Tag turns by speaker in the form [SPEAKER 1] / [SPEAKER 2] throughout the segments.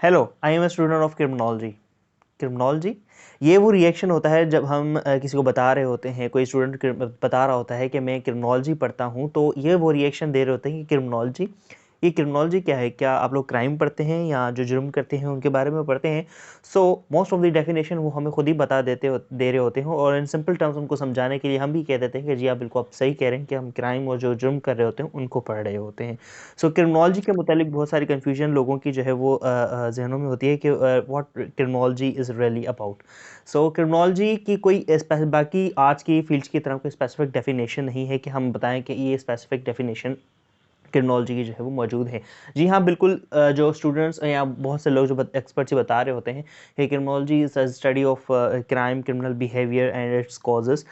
[SPEAKER 1] Hello, I am a student of criminology. Criminology ये वो reaction होता है जब हम किसी को बता रहे होते हैं, कोई स्टूडेंट बता रहा होता है कि मैं क्रिमिनोलॉजी पढ़ता हूँ, तो ये वो रिएक्शन दे रहे होते हैं कि क्रिमिनोलॉजी, ये क्रिमिनोलॉजी क्या है? क्या आप लोग क्राइम पढ़ते हैं या जो जुर्म करते हैं उनके बारे में पढ़ते हैं? So most of the definition वो हमें खुद ही बता दे रहे होते हैं, और इन सिंपल टर्म्स उनको समझाने के लिए हम भी कह देते हैं कि जी आप बिल्कुल आप सही कह रहे हैं कि हम क्राइम और जो जुर्म कर रहे होते हैं उनको पढ़ रहे होते हैं। सो क्रिमिनोलॉजी के मुतालिक बहुत सारी कन्फ्यूजन लोगों की जो है वो जहनों में होती है कि what criminology is really about. So criminology की कोई बाकी आर्ट्स की फील्ड्स की तरह कोई स्पेसिफिक डेफिनेशन नहीं है कि हम बताएं कि ये स्पेसिफिक डेफिनेशन क्रिमिनोलॉजी की जो है वो मौजूद है। जी हाँ, बिल्कुल। जो स्टूडेंट्स या बहुत से लोग जो एक्सपर्ट्स बता रहे होते हैं कि criminology is study of crime, criminal behaviour and its causes,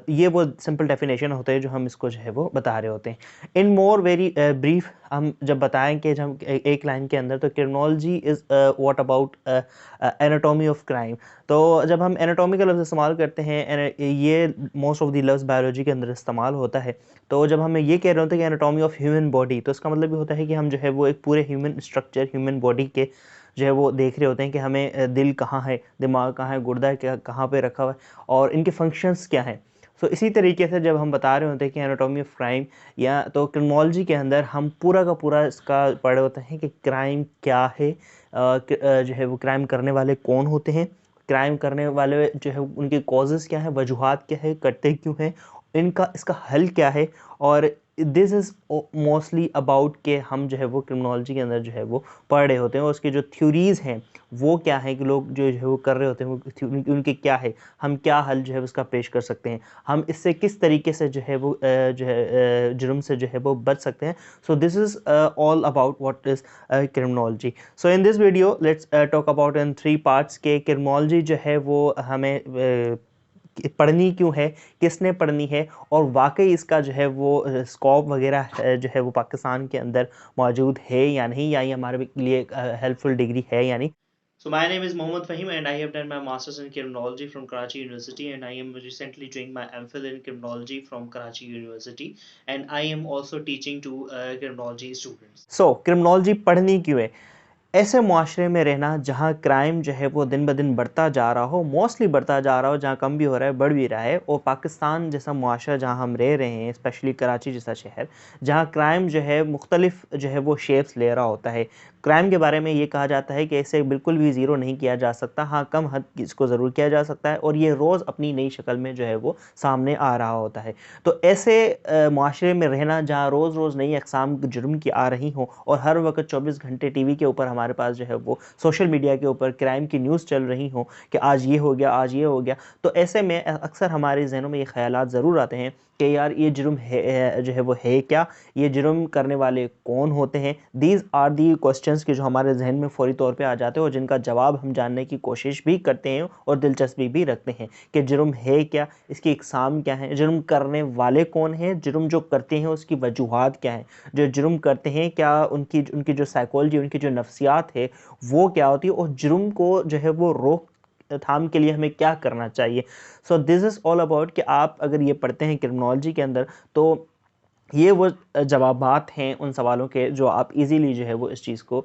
[SPEAKER 1] ये वो सिंपल डेफिनेशन होते हैं जो हम इसको जो है वो बता रहे होते हैं। इन मोर वेरी ब्रीफ हम जब बताएं कि जब एक लाइन के अंदर, तो criminology is what about anatomy of crime. तो जब हम एनाटॉमी का लफ्ज़ इस्तेमाल करते हैं, ये मोस्ट ऑफ द लफ्ज़ बायोलॉजी के अंदर इस्तेमाल होता है। तो जब हमें ये कह रहे होते हैं कि एनाटॉमी ऑफ ह्यूमन बॉडी, तो इसका मतलब ये होता है कि हम जो है वो एक पूरे ह्यूमन स्ट्रक्चर, ह्यूमन बॉडी के जो है वो देख रहे होते हैं कि हमें दिल कहाँ है, दिमाग कहाँ है, गुर्दा क्या कहाँ पे रखा हुआ है, और इनके फंक्शंस क्या हैं। सो इसी तरीके से जब हम बता रहे होते हैं कि एनाटॉमी ऑफ क्राइम, या तो क्रिमिनोलॉजी के अंदर हम पूरा का पूरा इसका पढ़ होते हैं कि क्राइम क्या है, जो है वो क्राइम करने वाले कौन होते हैं, क्राइम करने वाले जो है उनके कॉजेज़ क्या है, वजूहात क्या है, करते क्यों हैं, इनका इसका हल क्या है। और दिस इज़ मोस्टली अबाउट के हम जो है वो क्रिमिनोलॉजी के अंदर जो है वो पढ़ रहे होते हैं, और उसकी जो थ्योरीज़ हैं वो क्या है कि लोग जो है वो कर रहे होते हैं, वो उनके क्या है, हम क्या हल जो है उसका पेश कर सकते हैं, हम इससे किस तरीके से जो है वो जो है जुर्म से जो है वो बच सकते हैं। So this is all about what is criminology. So in this video let's talk about in 3 parts के क्रिमिनोलॉजी जो है वो हमें पढ़नी क्यों है, किसने पढ़नी है, और वाकई इसका जो है वो स्कोप वगैरह जो है वो पाकिस्तान के अंदर मौजूद है या नहीं, या ये हमारे लिए हेल्पफुल डिग्री है या नहीं। So my name is Mohammad Fahim and I have done my masters in criminology from Karachi University, and I am recently doing my MPhil in criminology from Karachi University, and I am also teaching to criminology students. So criminology पढ़नी क्यों है? ऐसे मुआशरे में रहना जहाँ crime जो है वो दिन ब दिन बढ़ता जा रहा हो, मोस्टली बढ़ता जा रहा हो, जहाँ कम भी हो रहा है, बढ़ भी रहा है, और पाकिस्तान जैसा मुआशरा जहाँ हम रह रहे हैं, स्पेशली कराची जैसा शहर, जहाँ क्राइम जो है मुख्तलिफ जो है वो शेप्स ले रहा होता है। क्राइम के बारे में ये कहा जाता है कि इसे बिल्कुल भी ज़ीरो नहीं किया जा सकता, हाँ कम हद इसको ज़रूर किया जा सकता है, और ये रोज़ अपनी नई शक्ल में जो है वो सामने आ रहा होता है। तो ऐसे मुआशरे में रहना जहाँ रोज़ रोज़ नई अक़साम जुर्म की आ रही हों, और हर वक्त 24 घंटे टीवी के ऊपर हमारे पास जो है वो सोशल मीडिया के ऊपर क्राइम की न्यूज़ चल रही हों कि आज ये हो गया, आज ये हो गया, तो ऐसे में अक्सर हमारे जहनों में ये ख्यालात ज़रूर आते हैं कि यार ये जुर्म है जो है वो है क्या, ये जुर्म करने वाले कौन होते हैं। दीज आर दी क्वेश्चंस के जो हमारे जहन में फौरी तौर पे आ जाते हैं, और जिनका जवाब हम जानने की कोशिश भी करते हैं और दिलचस्पी भी रखते हैं कि जुर्म है क्या, इसकी इकसाम क्या है, जुर्म करने वाले कौन हैं, जुर्म जो करते हैं उसकी वजूहात क्या हैं, जो जुर्म करते हैं क्या उनकी उनकी जो साइकोलॉजी, उनकी जो नफ्सियात है वो क्या होती है, और जुर्म को जो है वो रोक थाम के लिए हमें क्या करना चाहिए। So this is all about कि आप अगर ये पढ़ते हैं क्रिमिनोलॉजी के अंदर, तो ये वो जवाबात हैं उन सवालों के जो आप इजीली जो है वो इस चीज़ को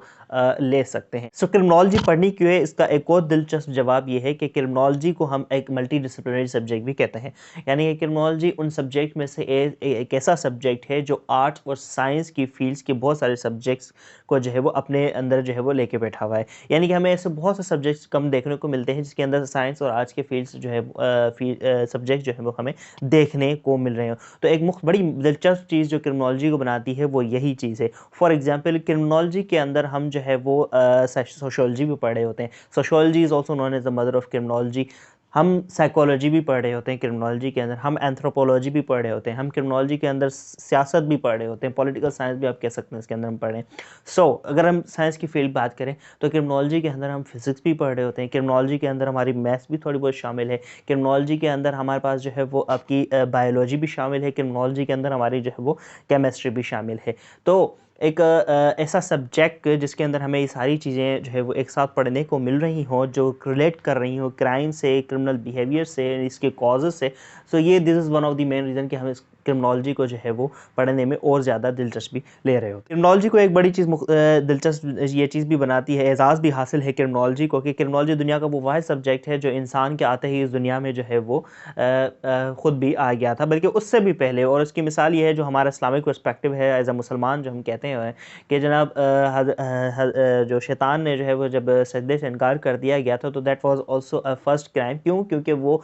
[SPEAKER 1] ले सकते हैं। सो क्रिमिनोलॉजी पढ़नी क्यों है, इसका एक और दिलचस्प जवाब ये है कि क्रिमिनोलॉजी को हम एक मल्टी डिसिप्लिनरी सब्जेक्ट भी कहते हैं। यानी कि क्रिमिनोलॉजी उन सब्जेक्ट में से एक ऐसा सब्जेक्ट है जो आर्ट्स और साइंस की फील्ड्स के बहुत सारे सब्जेक्ट्स को जो है वो अपने अंदर जो है वो लेके बैठा हुआ है। यानी कि हमें ऐसे बहुत से सब्जेक्ट्स कम देखने को मिलते हैं जिसके अंदर साइंस और आर्ट्स के फील्ड्स जो है सब्जेक्ट जो है वो हमें देखने को मिल रहे हो। तो एक बड़ी दिलचस्प चीज़ जो क्रिमिनोलॉजी को बनाती है वो यही चीज़ है। फॉर एग्जांपल क्रिमिनोलॉजी के अंदर हम जो है वो सोशियोलॉजी भी पढ़ रहे होते हैं। Sociology is also known as the mother of criminology. हम साइकोलॉजी भी पढ़ रहे होते हैं क्रिमिनोलॉजी के अंदर, हम एंथ्रोपोलॉजी भी पढ़ रहे होते हैं, हम क्रिमिनोलॉजी के अंदर सियासत भी पढ़ रहे होते हैं, पॉलिटिकल साइंस भी आप कह सकते हैं इसके अंदर हम पढ़ रहे हैं। सो अगर हम साइंस की फील्ड बात करें तो क्रिमिनोलॉजी के अंदर हम फिजिक्स भी पढ़ रहे होते हैं, क्रिमिनोलॉजी के अंदर हमारी मैथ्स भी थोड़ी बहुत शामिल है, क्रिमिनोलॉजी के अंदर हमारे पास जो है वो आपकी बायोलॉजी भी शामिल है, क्रिमिनोलॉजी के अंदर हमारी जो है वो केमिस्ट्री भी शामिल है। तो एक ऐसा सब्जेक्ट जिसके अंदर हमें ये सारी चीज़ें जो है वो एक साथ पढ़ने को मिल रही हों, जो रिलेट कर रही हों क्राइम से, क्रिमिनल बिहेवियर से, इसके कॉजेज़ से। सो ये this is one of the main reason कि हम इस क्रिमिनोलॉजी को जो है वो पढ़ने में और ज़्यादा दिलचस्पी ले रहे होते हैं। क्रिमिनोलॉजी को एक बड़ी चीज़ दिलचस्प ये चीज़ भी बनाती है, एजाज़ भी हासिल है क्रिमिनोलॉजी को, कि क्रिमिनोलॉजी दुनिया का वो वाहिद सब्जेक्ट है जो इंसान के आते ही इस दुनिया में जो है वो ख़ुद भी आ गया था, बल्कि उससे भी पहले। और इसकी मिसाल ये है जो हमारा इस्लामिक पर्सपेक्टिव है एज अ मुसलमान, जो हम कहते हैं कि जनाब जो शैतान ने जो है वो जब सजदे से इनकार कर दिया गया था, तो that was also a first crime. क्यों? क्योंकि वो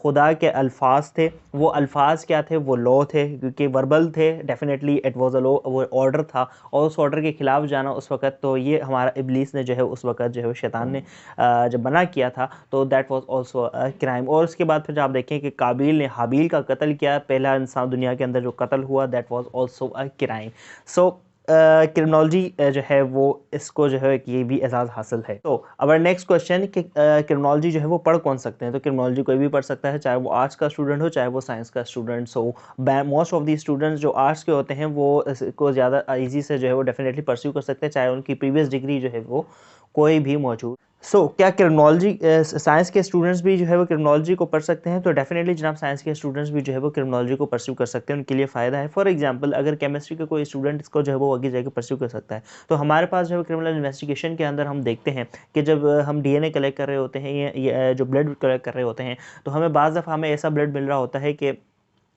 [SPEAKER 1] खुदा के अल्फाज थे। वो अल्फाज क्या थे? वो लॉ थे, क्योंकि वर्बल थे। Definitely it was a law, वो ऑर्डर था, और उस ऑर्डर के खिलाफ जाना उस वक़्त, तो ये हमारा इब्लीस ने जो है उस वक़्त जो है शैतान ने जब मना किया था, तो that was also a crime. और उसके बाद फिर आप देखें कि काबिल ने हाबील का कत्ल किया, पहला इंसान दुनिया के अंदर जो कत्ल हुआ, that was also a crime. So criminology जो है वो इसको जो है कि ये भी एजाज़ हासिल है। तो अब नेक्स्ट क्वेश्चन कि क्रिमिनोलॉजी जो है वो पढ़ कौन सकते हैं? तो क्रिमिनोलॉजी कोई भी पढ़ सकता है, चाहे वो आर्ट्स का स्टूडेंट हो, चाहे वो साइंस का स्टूडेंट्स हो। मोस्ट ऑफ दी स्टूडेंट्स जो आर्ट्स के होते हैं वो इसको ज़्यादा ईजी से जो है वो डेफिनेटली परस्यू कर सकते हैं, चाहे उनकी प्रीवियस डिग्री जो है वो कोई भी मौजूद। क्या क्रिमिनोलॉजी साइंस के स्टूडेंट्स भी जो है वो क्रिमिनोलॉजी को पढ़ सकते हैं? तो डेफिनेटली जनाब साइंस के स्टूडेंट्स भी जो है वो क्रिमिनोलॉजी को परस्यू कर सकते हैं, उनके लिए फ़ायदा है। फॉर एग्जांपल, अगर केमिस्ट्री का कोई स्टूडेंट इसको जो है वो आगे जाके परस्यू कर सकता है, तो हमारे पास जो है क्रिमिनल इन्वेस्टिगेशन के अंदर हम देखते हैं कि जब हम डीएनए कलेक्ट कर रहे होते हैं या जो ब्लड कलेक्ट कर रहे होते हैं, तो हमें बाज़ दफ़ा हमें ऐसा ब्लड मिल रहा होता है कि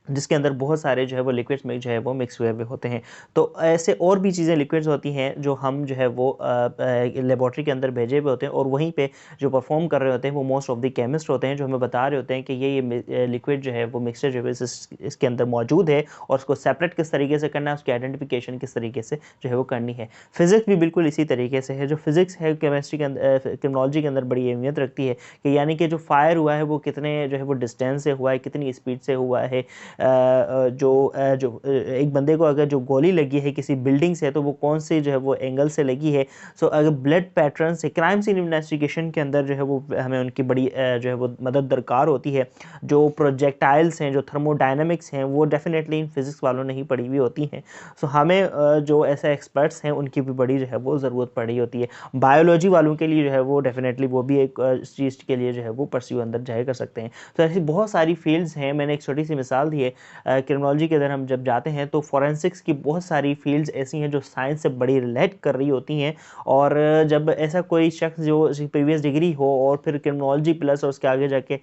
[SPEAKER 1] जिसके अंदर बहुत सारे जो है वो लिक्विड्स में जो है वो मिक्स हुए हुए होते हैं। तो ऐसे और भी चीज़ें लिक्विड्स होती हैं जो हम जो है वो लेबॉर्ट्री के अंदर भेजे हुए होते हैं, और वहीं पे जो परफॉर्म कर रहे होते हैं वो मोस्ट ऑफ द केमिस्ट होते हैं, जो हमें बता रहे होते हैं कि ये लिक्विड जो है वो मिक्सचर जो है इसके अंदर मौजूद है, और उसको सेपरेट किस तरीके से करना है, उसकी आइडेंटिफिकेशन किस तरीके से जो है वो करनी है। फिज़िक्स भी बिल्कुल इसी तरीके से है। जो फिज़िक्स है केमिस्ट्री के अंदर क्रिमिनोलॉजी के अंदर बड़ी अहमियत रखती है, कि यानी कि जो फायर हुआ है वो कितने जो है वो डिस्टेंस से हुआ है, कितनी स्पीड से हुआ है। जो एक बंदे को अगर जो गोली लगी है किसी बिल्डिंग से, तो वो कौन सी जो है वो एंगल से लगी है। सो अगर ब्लड पैटर्न से क्राइम सीन इन्वेस्टिगेशन के अंदर जो है वो हमें उनकी बड़ी जो है वो मदद दरकार होती है। जो प्रोजेक्टाइल्स हैं, जो थर्मोडायनेमिक्स हैं, वो डेफिनेटली इन फिज़िक्स वालों ने ही पढ़ी हुई होती हैं। सो हमें जो ऐसे एक्सपर्ट्स हैं उनकी भी बड़ी जो है वो ज़रूरत पड़ी होती है। बायोलॉजी वालों के लिए जो है वो डेफिनेटली वो भी एक चीज़ के लिए जो है वो परस्यू अंदर जाए कर सकते हैं। तो ऐसी बहुत सारी फील्ड्स हैं। मैंने एक छोटी सी मिसाल दी है। क्रिमिनोलॉजी के अंदर हम जब जाते हैं तो फॉरेंसिक्स की बहुत सारी फील्ड्स ऐसी हैं जो साइंस से बड़ी रिलेट कर रही होती हैं, और जब ऐसा कोई शख्स जो प्रीवियस डिग्री हो और फिर क्रिमिनोलॉजी प्लस और उसके आगे जाके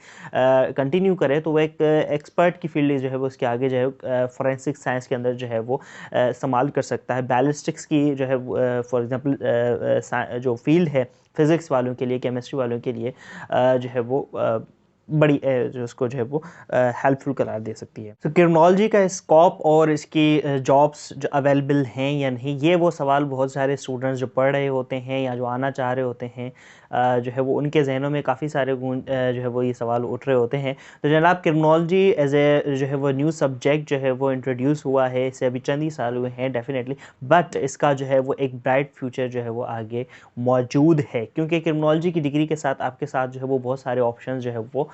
[SPEAKER 1] कंटिन्यू करे, तो वो एक एक्सपर्ट की फील्ड जो है वो उसके आगे जो है फॉरेंसिक साइंस के अंदर जो है वो इस्तेमाल कर सकता है। बैलिस्टिक्स की जो है फॉर एग्जांपल जो फील्ड है फिज़िक्स वालों के लिए, केमिस्ट्री वालों के लिए जो है वो बड़ी जो उसको जो है वो हेल्पफुल करार दे सकती है। तो क्रिमिनोलॉजी का स्कोप और इसकी जॉब्स जो अवेलेबल हैं या नहीं, ये वो सवाल बहुत सारे स्टूडेंट्स जो पढ़ रहे होते हैं या जो आना चाह रहे होते हैं, जो है वो उनके जहनों में काफ़ी सारे जो है वो ये सवाल उठ रहे होते हैं। तो जनाब क्रिमिनोलॉजी एज ए जो है वो न्यू सब्जेक्ट जो है वो इंट्रोड्यूस हुआ है, इसे अभी चंद ही साल हुए हैं डेफिनेटली, बट इसका जो है वो एक ब्राइट फ्यूचर जो है वो आगे मौजूद है, क्योंकि क्रिमिनोलॉजी की डिग्री के साथ आपके साथ जो है वो बहुत सारे ऑप्शन जो है वो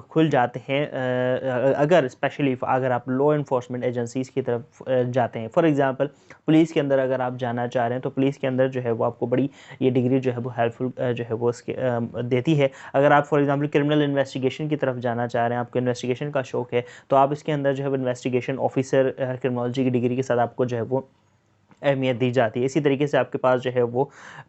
[SPEAKER 1] खुल जाते हैं। अगर स्पेशली अगर आप लॉ इन्फोर्समेंट एजेंसीज़ की तरफ जाते हैं, फॉर एग्जांपल पुलिस के अंदर अगर आप जाना चाह रहे हैं, तो पुलिस के अंदर जो है वो आपको बड़ी ये डिग्री जो है वो हेल्पफुल जो है वो उसके देती है। अगर आप फॉर एग्जांपल क्रिमिनल इन्वेस्टिगेशन की तरफ जाना चाह रहे हैं, आपको इन्वेस्टिगेशन का शौक है, तो आप इसके अंदर जो है इन्वेस्टिगेशन ऑफिसर क्रिमिनोलॉजी की डिग्री के साथ आपको जो है वो अहमियत दी जाती है। इसी तरीके से आपके पास जो है वो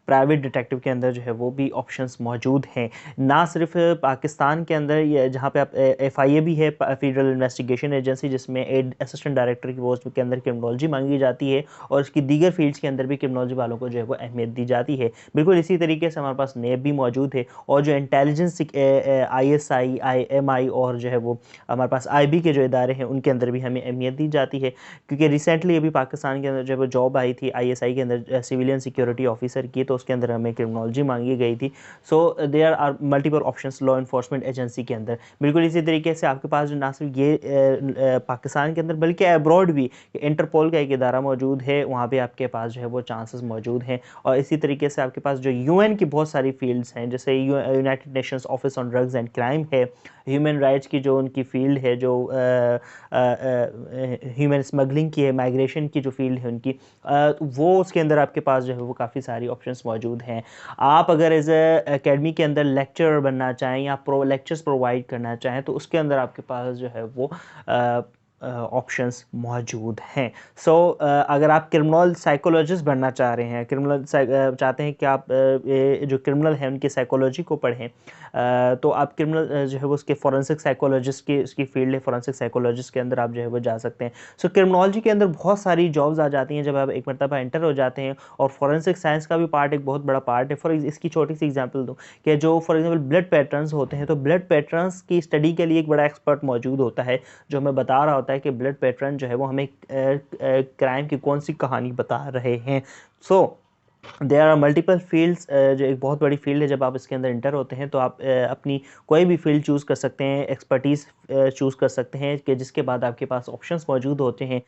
[SPEAKER 1] प्राइवेट डिटेक्टिव के अंदर जो है वो भी ऑप्शंस मौजूद हैं। ना सिर्फ पाकिस्तान के अंदर, ये जहाँ पे आप FIA भी है, फेडरल इन्वेस्टिगेशन एजेंसी, जिसमें एड असिस्टेंट डायरेक्टर की पोस्ट के अंदर क्रिमिनोलॉजी मांगी जाती है, और उसकी दीगर फील्ड्स के अंदर भी क्रिमिनोलॉजी वालों को जो है वो अहमियत दी जाती है। बिल्कुल इसी तरीके से हमारे पास नेब भी मौजूद है, और जो इंटेलिजेंस ISI IMI और जो है वो हमारे पास IB के जो इदारे हैं उनके अंदर भी हमें अहमियत दी जाती है। क्योंकि रिसेंटली अभी पाकिस्तान के अंदर जो है वो जॉब आई थी ISI के अंदर सिविलियन सिक्योरिटी ऑफिसर की, तो उसके अंदर हमें क्रिमिनोलॉजी मांगी गई थी। So there are multiple options law enforcement agency के अंदर। बिल्कुल इसी तरीके से आपके पास जो ना सिर्फ ये पाकिस्तान के अंदर बल्कि अब्रॉड भी इंटरपोल का एक इदारा मौजूद है, वहाँ पे आपके पास जो है वो चांसेस मौजूद हैं। और इसी तरीके से आपके पास जो UN की बहुत सारी फील्ड्स हैं, जैसे United Nations office on drugs and crime है, ह्यूमन राइट्स की जो उनकी फील्ड है, जो ह्यूमन स्मगलिंग की है, माइग्रेशन की जो फील्ड है उनकी, वो उसके अंदर आपके पास जो है वो काफ़ी सारी ऑप्शंस मौजूद हैं। आप अगर एज एकेडमी के अंदर लेक्चरर बनना चाहें या लेक्चर्स प्रोवाइड करना चाहें, तो उसके अंदर आपके पास जो है वो ऑप्शंस मौजूद हैं। सो अगर आप क्रिमिनल साइकोलॉजिस्ट बनना चाह रहे हैं, चाहते हैं कि आप ये जो क्रिमिनल हैं उनकी साइकोलॉजी को पढ़ें, तो आप क्रिमिनल जो है वो उसके फॉरेंसिक साइकोलॉजिस्ट की उसकी फील्ड है, फॉरेंसिक साइकोलॉजिस्ट के अंदर आप जो है वो जा सकते हैं। सो क्रिमिनोलॉजी के अंदर बहुत सारी जॉब्स आ जाती हैं जब आप एक मरतबा एंटर हो जाते हैं, और फॉरेंसिक साइंस का भी पार्ट एक बहुत बड़ा पार्ट है। इसकी छोटी सी एग्जांपल दूं कि जो फॉर एग्जांपल ब्लड पैटर्न्स होते हैं, तो ब्लड पैटर्न्स की स्टडी के लिए एक बड़ा एक्सपर्ट मौजूद होता है जो हमें बता रहा होता है कि ब्लड पैटर्न जो है वो हमें क्राइम की कौन सी कहानी बता रहे हैं। So there are multiple fields, जो एक बहुत बड़ी फील्ड है। जब आप इसके अंदर इंटर होते हैं तो आप अपनी कोई भी फील्ड चूज़ कर सकते हैं, एक्सपर्टीज़ चूज़ कर सकते हैं, कि जिसके बाद आपके पास ऑप्शंस मौजूद होते हैं।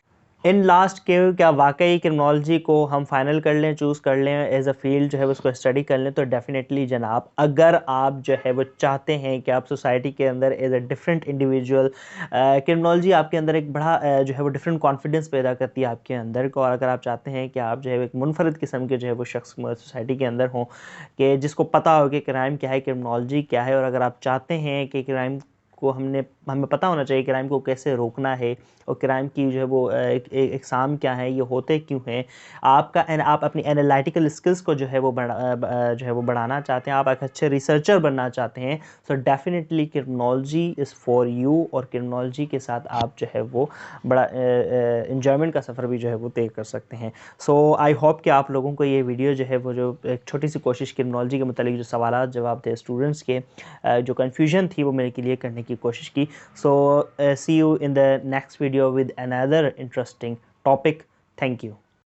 [SPEAKER 1] इन लास्ट के क्या वाकई क्रिमिनोलॉजी को हम फाइनल कर लें, चूज़ कर लें एज अ फील्ड जो है उसको स्टडी कर लें, तो डेफिनेटली जनाब, अगर आप जो है वो चाहते हैं कि आप सोसाइटी के अंदर as a different individual, criminology आपके अंदर एक बड़ा जो है वो डिफरेंट कॉन्फिडेंस पैदा करती है आपके अंदर को, और अगर आप चाहते हैं कि आप जो है एक मुनफरद किस्म के जो है वो शख्स सोसाइटी के अंदर हों कि जिसको पता हो कि क्राइम क्या है, क्रिमिनोलॉजी क्या है, और अगर आप चाहते हैं कि क्राइम को हमें पता होना चाहिए क्राइम को कैसे रोकना है, और क्राइम की जो है वो एग्ज़ाम क्या है, ये होते क्यों हैं, आप अपनी एनालिटिकल स्किल्स को जो है वो बढ़ाना चाहते हैं, आप एक अच्छे रिसर्चर बनना चाहते हैं, so definitely criminology is for you. और क्रिमिनोलॉजी के साथ आप जो है वो बड़ा इन्जॉयमेंट का सफ़र भी जो है वो तय कर सकते हैं। सो आई होप कि आप लोगों को ये वीडियो जो है वो जो एक छोटी सी कोशिश क्रिमिनोलॉजी के मतलब जो सवालात जवाब थे स्टूडेंट्स के, जो कन्फ्यूजन थी वो मेरे के लिए करने की कोशिश की। So see you in the next video with another interesting topic. Thank you.